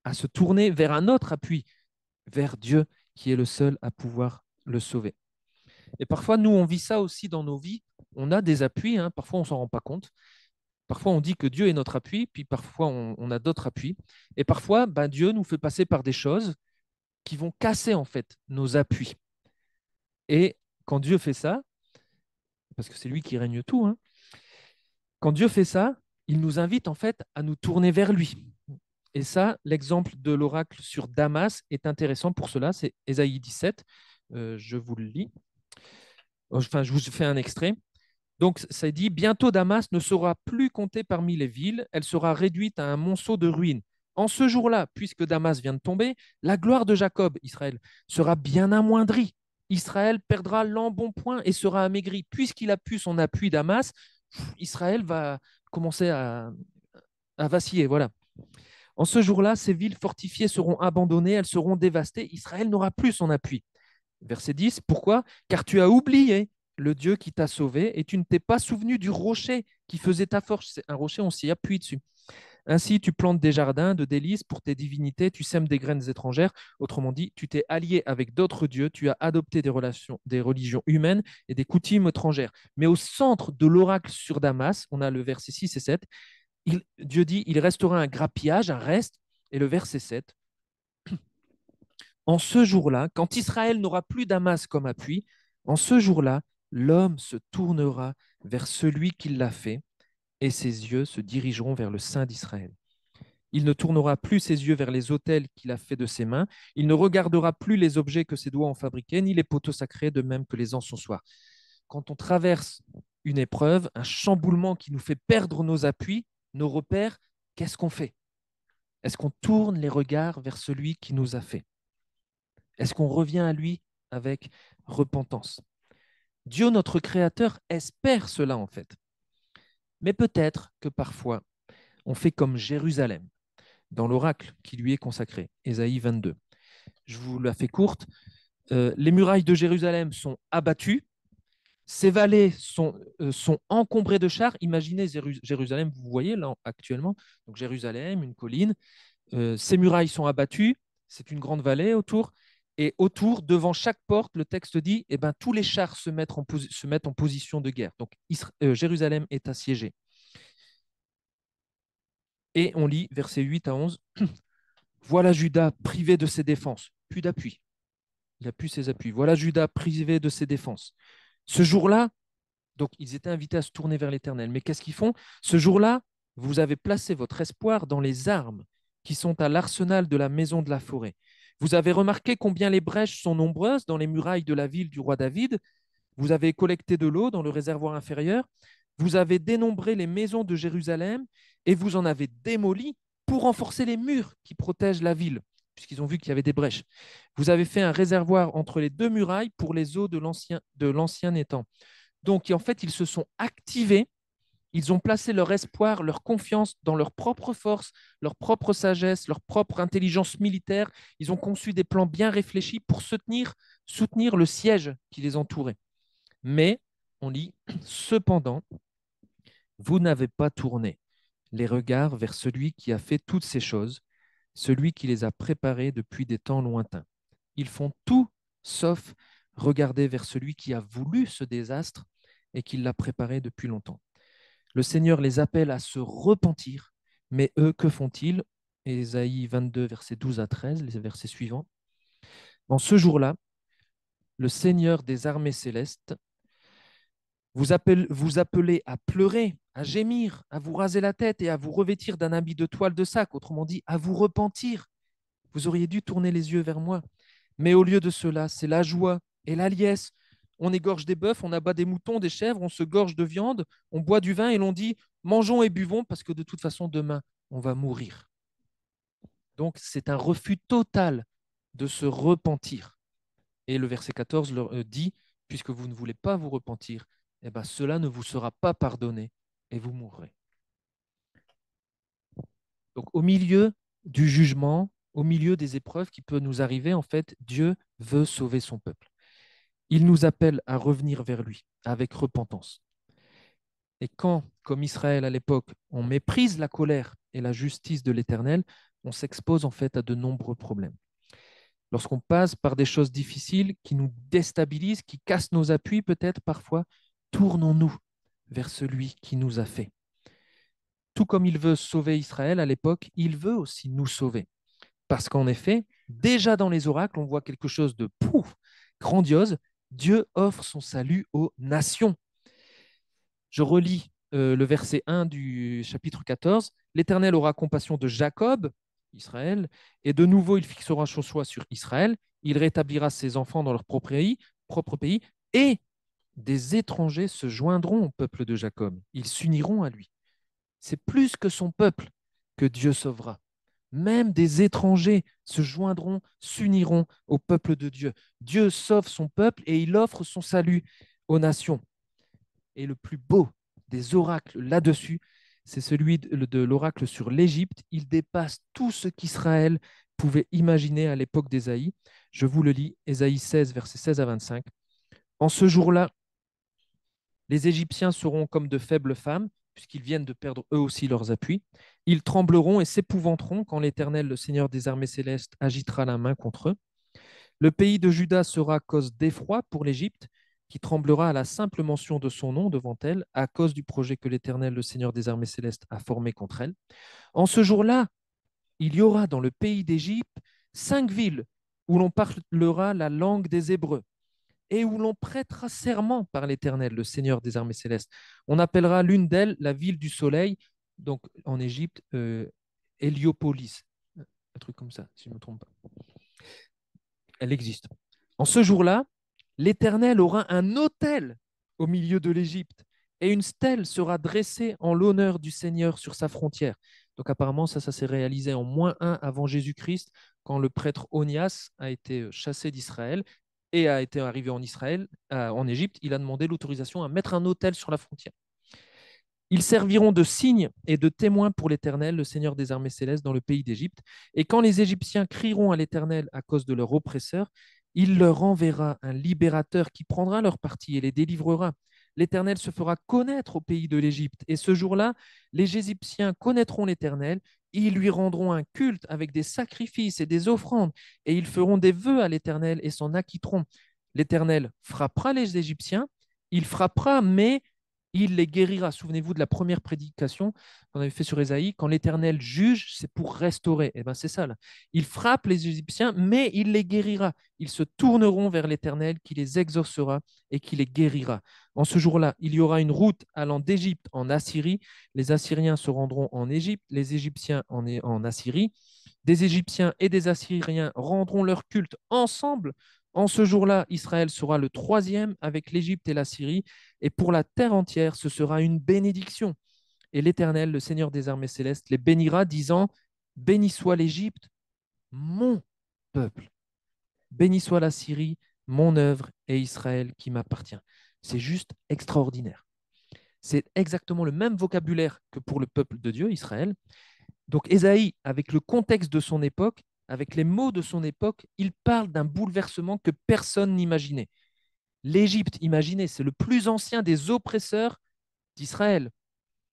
à se tourner vers un autre appui, vers Dieu qui est le seul à pouvoir le sauver. Et parfois, nous, on vit ça aussi dans nos vies. On a des appuis, hein, parfois on ne s'en rend pas compte. Parfois, on dit que Dieu est notre appui, puis parfois, on a d'autres appuis. Et parfois, ben, Dieu nous fait passer par des choses qui vont casser en fait nos appuis. Et quand Dieu fait ça, parce que c'est lui qui règne tout, hein, quand Dieu fait ça, il nous invite en fait à nous tourner vers lui. Et ça, l'exemple de l'oracle sur Damas est intéressant pour cela. C'est Ésaïe 17. Je vous le lis. Enfin, je vous fais un extrait. Donc, ça dit, bientôt Damas ne sera plus comptée parmi les villes, elle sera réduite à un monceau de ruines. En ce jour-là, puisque Damas vient de tomber, la gloire de Jacob, Israël, sera bien amoindrie. Israël perdra l'embonpoint et sera amaigri. Puisqu'il a pu son appui Damas, Israël va commencer à vaciller. Voilà. En ce jour-là, ces villes fortifiées seront abandonnées, elles seront dévastées. Israël n'aura plus son appui. Verset 10, pourquoi? Car tu as oublié le Dieu qui t'a sauvé et tu ne t'es pas souvenu du rocher qui faisait ta force. C'est un rocher, on s'y appuie dessus. Ainsi, tu plantes des jardins de délices pour tes divinités, tu sèmes des graines étrangères. Autrement dit, tu t'es allié avec d'autres dieux, tu as adopté des religions humaines et des coutumes étrangères. Mais au centre de l'oracle sur Damas, on a le verset 6 et 7, Dieu dit, il restera un grappillage, un reste. Et le verset 7, en ce jour-là, quand Israël n'aura plus Damas comme appui, en ce jour-là, l'homme se tournera vers celui qui l'a fait et ses yeux se dirigeront vers le Saint d'Israël. Il ne tournera plus ses yeux vers les autels qu'il a fait de ses mains, il ne regardera plus les objets que ses doigts ont fabriqués, ni les poteaux sacrés, de même que les encensoirs. Quand on traverse une épreuve, un chamboulement qui nous fait perdre nos appuis, nos repères, qu'est-ce qu'on fait? Est-ce qu'on tourne les regards vers celui qui nous a fait? Est-ce qu'on revient à lui avec repentance? Dieu, notre Créateur, espère cela en fait. Mais peut-être que parfois, on fait comme Jérusalem, dans l'oracle qui lui est consacré, Ésaïe 22. Je vous la fais courte. Les murailles de Jérusalem sont abattues, ces vallées sont encombrées de chars. Imaginez Jérusalem, vous voyez là actuellement, donc Jérusalem, une colline, Ces murailles sont abattues, c'est une grande vallée autour, et autour, devant chaque porte, le texte dit, eh ben, tous les chars se mettent en position de guerre. Donc Jérusalem est assiégée. Et on lit versets 8 à 11, voilà Juda privé de ses défenses, plus d'appui. Il n'a plus ses appuis. Voilà Juda privé de ses défenses. Ce jour-là, donc ils étaient invités à se tourner vers l'Éternel. Mais qu'est-ce qu'ils font? Ce jour-là, vous avez placé votre espoir dans les armes qui sont à l'arsenal de la maison de la forêt. Vous avez remarqué combien les brèches sont nombreuses dans les murailles de la ville du roi David. Vous avez collecté de l'eau dans le réservoir inférieur. Vous avez dénombré les maisons de Jérusalem et vous en avez démoli pour renforcer les murs qui protègent la ville, puisqu'ils ont vu qu'il y avait des brèches. Vous avez fait un réservoir entre les deux murailles pour les eaux de l'ancien étang. Donc, en fait, ils se sont activés, ils ont placé leur espoir, leur confiance dans leur propre force, leur propre sagesse, leur propre intelligence militaire. Ils ont conçu des plans bien réfléchis pour soutenir le siège qui les entourait. Mais, on lit, cependant, vous n'avez pas tourné les regards vers celui qui a fait toutes ces choses, celui qui les a préparées depuis des temps lointains. Ils font tout sauf regarder vers celui qui a voulu ce désastre et qui l'a préparé depuis longtemps. Le Seigneur les appelle à se repentir, mais eux, que font-ils? Ésaïe 22, versets 12 à 13, les versets suivants. En ce jour-là, le Seigneur des armées célestes vous appelez à pleurer, à gémir, à vous raser la tête et à vous revêtir d'un habit de toile de sac, autrement dit, à vous repentir. Vous auriez dû tourner les yeux vers moi. Mais au lieu de cela, c'est la joie et la liesse. On égorge des bœufs, on abat des moutons, des chèvres, on se gorge de viande, on boit du vin et l'on dit mangeons et buvons parce que de toute façon, demain, on va mourir. Donc, c'est un refus total de se repentir. Et le verset 14 leur dit puisque vous ne voulez pas vous repentir, eh ben, cela ne vous sera pas pardonné et vous mourrez. Donc, au milieu du jugement, au milieu des épreuves qui peuvent nous arriver, en fait, Dieu veut sauver son peuple. Il nous appelle à revenir vers lui avec repentance. Et quand, comme Israël à l'époque, on méprise la colère et la justice de l'Éternel, on s'expose en fait à de nombreux problèmes. Lorsqu'on passe par des choses difficiles qui nous déstabilisent, qui cassent nos appuis peut-être parfois, tournons-nous vers celui qui nous a fait. Tout comme il veut sauver Israël à l'époque, il veut aussi nous sauver. Parce qu'en effet, déjà dans les oracles, on voit quelque chose de grandiose. Dieu offre son salut aux nations. Je relis le verset 1 du chapitre 14. L'Éternel aura compassion de Jacob, Israël, et de nouveau il fixera son choix sur Israël. Il rétablira ses enfants dans leur propre pays, et des étrangers se joindront au peuple de Jacob. Ils s'uniront à lui. C'est plus que son peuple que Dieu sauvera. Même des étrangers se joindront, s'uniront au peuple de Dieu. Dieu sauve son peuple et il offre son salut aux nations. Et le plus beau des oracles là-dessus, c'est celui de l'oracle sur l'Égypte. Il dépasse tout ce qu'Israël pouvait imaginer à l'époque d'Ésaïe. Je vous le lis, Ésaïe 16, versets 16 à 25. En ce jour-là, les Égyptiens seront comme de faibles femmes, puisqu'ils viennent de perdre eux aussi leurs appuis. Ils trembleront et s'épouvanteront quand l'Éternel, le Seigneur des armées célestes, agitera la main contre eux. Le pays de Juda sera cause d'effroi pour l'Égypte, qui tremblera à la simple mention de son nom devant elle, à cause du projet que l'Éternel, le Seigneur des armées célestes, a formé contre elle. En ce jour-là, il y aura dans le pays d'Égypte 5 villes où l'on parlera la langue des Hébreux et où l'on prêtera serment par l'Éternel, le Seigneur des armées célestes. On appellera l'une d'elles la ville du soleil, donc en Égypte, Héliopolis, un truc comme ça, si je ne me trompe pas. Elle existe. En ce jour-là, l'Éternel aura un autel au milieu de l'Égypte et une stèle sera dressée en l'honneur du Seigneur sur sa frontière. Donc apparemment, ça s'est réalisé en -1 avant Jésus-Christ, quand le prêtre Onias a été chassé d'Israël et a été arrivé en Israël, en Égypte. Il a demandé l'autorisation à mettre un autel sur la frontière. Ils serviront de signes et de témoins pour l'Éternel, le Seigneur des armées célestes, dans le pays d'Égypte. Et quand les Égyptiens crieront à l'Éternel à cause de leur oppresseur, il leur enverra un libérateur qui prendra leur parti et les délivrera. l'Éternel se fera connaître au pays de l'Égypte. Et ce jour-là, les Égyptiens connaîtront l'Éternel. Ils lui rendront un culte avec des sacrifices et des offrandes, et ils feront des vœux à l'Éternel et s'en acquitteront. L'Éternel frappera les Égyptiens, il frappera, mais il les guérira. Souvenez-vous de la première prédication qu'on avait fait sur Ésaïe. Quand l'Éternel juge, c'est pour restaurer. Et bien c'est ça là. Il frappe les Égyptiens, mais il les guérira. Ils se tourneront vers l'Éternel qui les exaucera et qui les guérira. En ce jour-là, il y aura une route allant d'Égypte en Assyrie. Les Assyriens se rendront en Égypte, les Égyptiens en Assyrie. Des Égyptiens et des Assyriens rendront leur culte ensemble. En ce jour-là, Israël sera le troisième avec l'Égypte et la Syrie, et pour la terre entière, ce sera une bénédiction. Et l'Éternel, le Seigneur des armées célestes, les bénira, disant, béni soit l'Égypte, mon peuple. Béni soit la Syrie, mon œuvre, et Israël qui m'appartient. C'est juste extraordinaire. C'est exactement le même vocabulaire que pour le peuple de Dieu, Israël. Donc Ésaïe, avec le contexte de son époque, avec les mots de son époque, il parle d'un bouleversement que personne n'imaginait. L'Égypte, imaginez, c'est le plus ancien des oppresseurs d'Israël.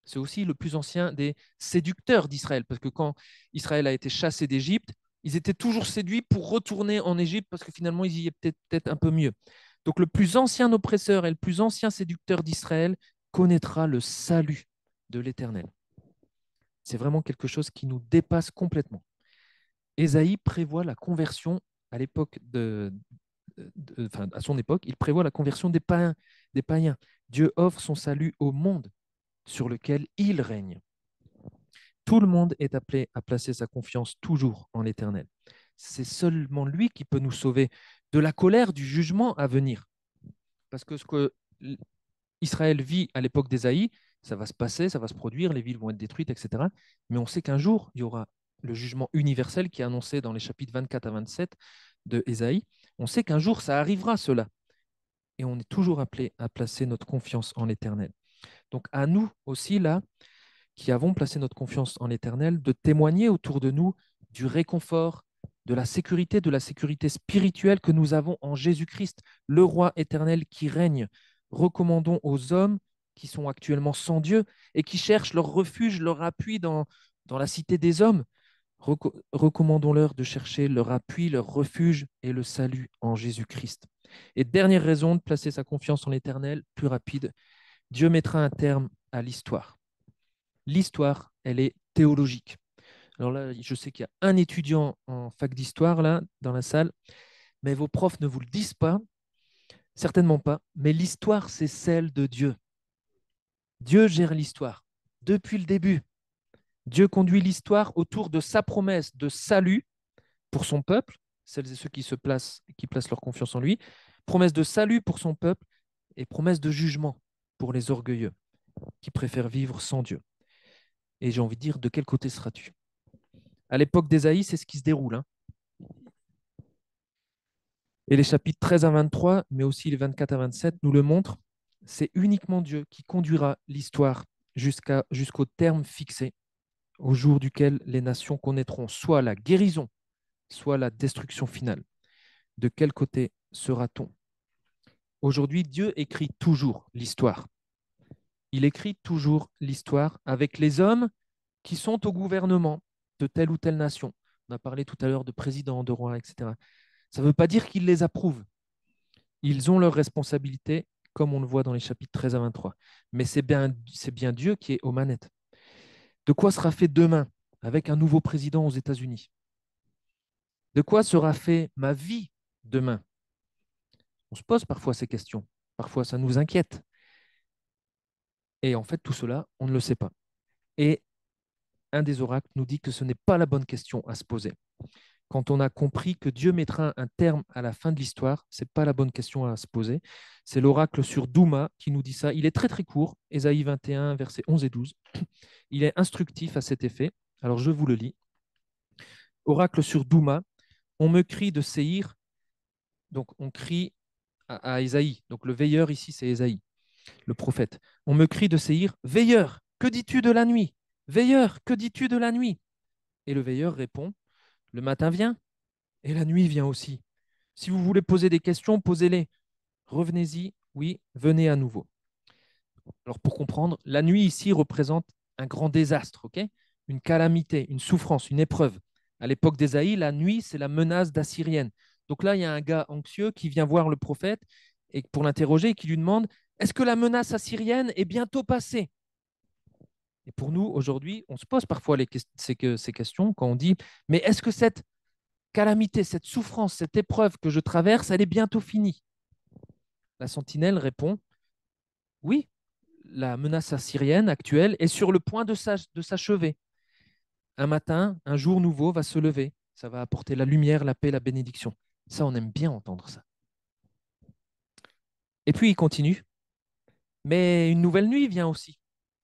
C'est aussi le plus ancien des séducteurs d'Israël, parce que quand Israël a été chassé d'Égypte, ils étaient toujours séduits pour retourner en Égypte, parce que finalement, ils y étaient peut-être un peu mieux. Donc le plus ancien oppresseur et le plus ancien séducteur d'Israël connaîtra le salut de l'Éternel. C'est vraiment quelque chose qui nous dépasse complètement. Ésaïe prévoit la conversion à l'époque enfin, à son époque, il prévoit la conversion des païens, des païens. Dieu offre son salut au monde sur lequel il règne. Tout le monde est appelé à placer sa confiance toujours en l'Éternel. C'est seulement lui qui peut nous sauver de la colère du jugement à venir. Parce que ce que Israël vit à l'époque d'Ésaïe, ça va se passer, ça va se produire, les villes vont être détruites, etc. Mais on sait qu'un jour, il y aura le jugement universel qui est annoncé dans les chapitres 24 à 27 de Ésaïe. On sait qu'un jour, ça arrivera, cela. Et on est toujours appelé à placer notre confiance en l'Éternel. Donc à nous aussi, là, qui avons placé notre confiance en l'Éternel, de témoigner autour de nous du réconfort, de la sécurité spirituelle que nous avons en Jésus-Christ, le roi éternel qui règne. Recommandons aux hommes qui sont actuellement sans Dieu et qui cherchent leur refuge, leur appui dans la cité des hommes. Recommandons-leur de chercher leur appui, leur refuge et le salut en Jésus-Christ. Et dernière raison de placer sa confiance en l'Éternel, plus rapide, Dieu mettra un terme à l'histoire. L'histoire, elle est théologique. Alors là, je sais qu'il y a un étudiant en fac d'histoire là dans la salle, mais vos profs ne vous le disent pas, certainement pas, mais l'histoire, c'est celle de Dieu. Dieu gère l'histoire depuis le début. Dieu conduit l'histoire autour de sa promesse de salut pour son peuple, celles et ceux qui placent leur confiance en lui, promesse de salut pour son peuple et promesse de jugement pour les orgueilleux qui préfèrent vivre sans Dieu. Et j'ai envie de dire, de quel côté seras-tu? À l'époque d'Ésaïe, c'est ce qui se déroule, hein. Et les chapitres 13 à 23, mais aussi les 24 à 27, nous le montrent. C'est uniquement Dieu qui conduira l'histoire jusqu'au terme fixé, au jour duquel les nations connaîtront soit la guérison, soit la destruction finale. De quel côté sera-t-on? Aujourd'hui, Dieu écrit toujours l'histoire. Il écrit toujours l'histoire avec les hommes qui sont au gouvernement de telle ou telle nation. On a parlé tout à l'heure de présidents, de rois, etc. Ça ne veut pas dire qu'il les approuve. Ils ont leurs responsabilités, comme on le voit dans les chapitres 13 à 23. Mais c'est bien Dieu qui est aux manettes. De quoi sera fait demain avec un nouveau président aux États-Unis? De quoi sera fait ma vie demain? On se pose parfois ces questions. Parfois, ça nous inquiète. Et en fait, tout cela, on ne le sait pas. Et un des oracles nous dit que ce n'est pas la bonne question à se poser. Quand on a compris que Dieu mettra un terme à la fin de l'histoire, ce n'est pas la bonne question à se poser. C'est l'oracle sur Douma qui nous dit ça. Il est très très court, Ésaïe 21, versets 11 et 12. Il est instructif à cet effet. Alors je vous le lis. Oracle sur Douma, on me crie de Séhir, donc on crie à Ésaïe. Donc le veilleur ici, c'est Ésaïe, le prophète. On me crie de Séhir, veilleur, que dis-tu de la nuit? Veilleur, que dis-tu de la nuit? Et le veilleur répond, le matin vient et la nuit vient aussi. Si vous voulez poser des questions, posez-les. Revenez-y, oui, venez à nouveau. Alors pour comprendre, la nuit ici représente un grand désastre, ok? Une calamité, une souffrance, une épreuve. À l'époque d'Ésaïe, la nuit, c'est la menace d'Assyrienne. Donc là, il y a un gars anxieux qui vient voir le prophète et pour l'interroger et qui lui demande, est-ce que la menace assyrienne est bientôt passée? Et pour nous, aujourd'hui, on se pose parfois ces questions quand on dit, mais est-ce que cette calamité, cette souffrance, cette épreuve que je traverse, elle est bientôt finie? La sentinelle répond, oui, la menace assyrienne actuelle est sur le point de s'achever. Un matin, un jour nouveau va se lever. Ça va apporter la lumière, la paix, la bénédiction. Ça, on aime bien entendre ça. Et puis, il continue. Mais une nouvelle nuit vient aussi.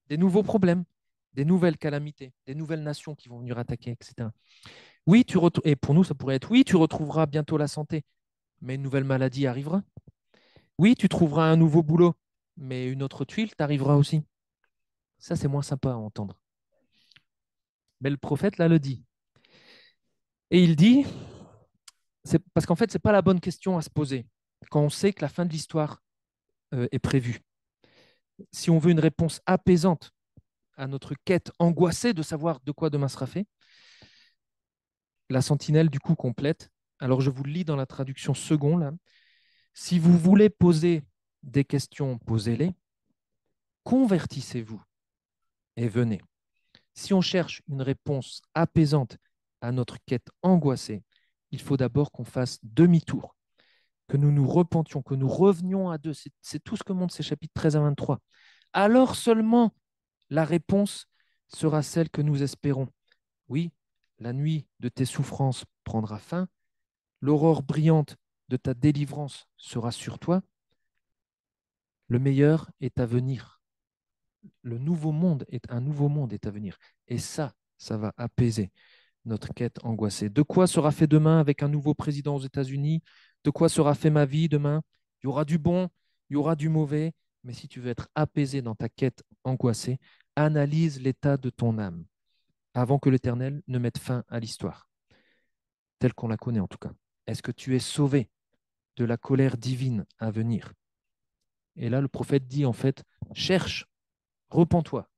Des nouveaux problèmes, des nouvelles calamités, des nouvelles nations qui vont venir attaquer, etc. Oui, et pour nous, ça pourrait être, oui, tu retrouveras bientôt la santé, mais une nouvelle maladie arrivera. Oui, tu trouveras un nouveau boulot, mais une autre tuile t'arrivera aussi. Ça, c'est moins sympa à entendre. Mais le prophète, là, le dit. Et il dit, c'est parce qu'en fait, ce n'est pas la bonne question à se poser quand on sait que la fin de l'histoire est prévue. Si on veut une réponse apaisante à notre quête angoissée de savoir de quoi demain sera fait, la sentinelle du coup complète. Alors je vous le lis dans la traduction seconde. Là. Si vous voulez poser des questions, posez-les. Convertissez-vous et venez. Si on cherche une réponse apaisante à notre quête angoissée, il faut d'abord qu'on fasse demi-tour, que nous nous repentions, que nous revenions à deux. C'est tout ce que montrent ces chapitres 13 à 23. Alors seulement la réponse sera celle que nous espérons. Oui, la nuit de tes souffrances prendra fin, l'aurore brillante de ta délivrance sera sur toi, le meilleur est à venir. Un nouveau monde est à venir. Et ça va apaiser notre quête angoissée. De quoi sera fait demain avec un nouveau président aux États-Unis? De quoi sera fait ma vie demain? Il y aura du bon, il y aura du mauvais, mais si tu veux être apaisé dans ta quête angoissée, analyse l'état de ton âme avant que l'Éternel ne mette fin à l'histoire, telle qu'on la connaît en tout cas. Est-ce que tu es sauvé de la colère divine à venir? Et là, le prophète dit en fait, cherche, repens-toi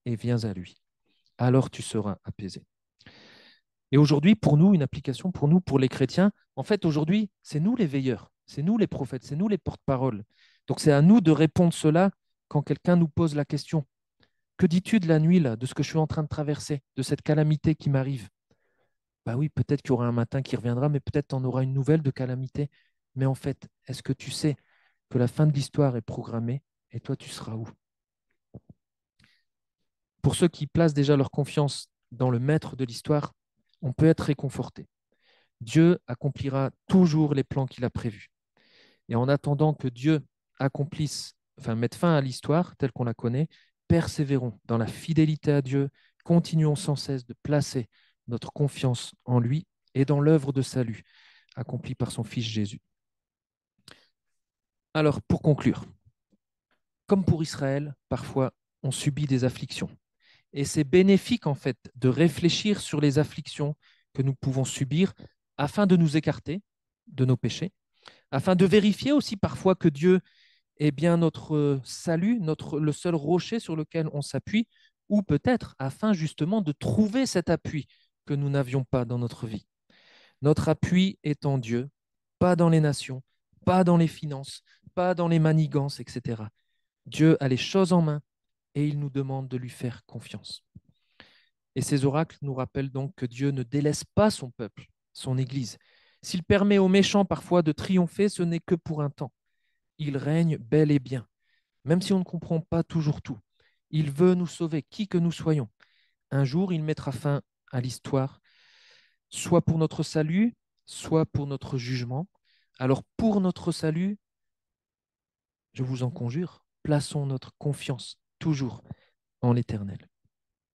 et viens à lui. Alors tu seras apaisé. Et aujourd'hui, pour nous, une application pour nous, pour les chrétiens, en fait, aujourd'hui, c'est nous les veilleurs, c'est nous les prophètes, c'est nous les porte-paroles. Donc c'est à nous de répondre cela quand quelqu'un nous pose la question. Que dis-tu de la nuit, là, de ce que je suis en train de traverser, de cette calamité qui m'arrive? Bah oui, peut-être qu'il y aura un matin qui reviendra, mais peut-être tu en auras une nouvelle de calamité. Mais en fait, est-ce que tu sais que la fin de l'histoire est programmée et toi, tu seras où? Pour ceux qui placent déjà leur confiance dans le maître de l'histoire, on peut être réconforté. Dieu accomplira toujours les plans qu'il a prévus. Et en attendant que Dieu accomplisse, enfin mette fin à l'histoire telle qu'on la connaît, persévérons dans la fidélité à Dieu, continuons sans cesse de placer notre confiance en lui et dans l'œuvre de salut accomplie par son Fils Jésus. Alors, pour conclure, comme pour Israël, parfois on subit des afflictions. Et c'est bénéfique en fait de réfléchir sur les afflictions que nous pouvons subir afin de nous écarter de nos péchés, afin de vérifier aussi parfois que Dieu est bien notre salut, le seul rocher sur lequel on s'appuie, ou peut-être afin justement de trouver cet appui que nous n'avions pas dans notre vie. Notre appui est en Dieu, pas dans les nations, pas dans les finances, pas dans les manigances, etc. Dieu a les choses en main et il nous demande de lui faire confiance. Et ces oracles nous rappellent donc que Dieu ne délaisse pas son peuple, son Église. S'il permet aux méchants parfois de triompher, ce n'est que pour un temps. Il règne bel et bien, même si on ne comprend pas toujours tout. Il veut nous sauver, qui que nous soyons. Un jour, il mettra fin à l'histoire, soit pour notre salut, soit pour notre jugement. Alors pour notre salut, je vous en conjure, plaçons notre confiance toujours en l'Éternel.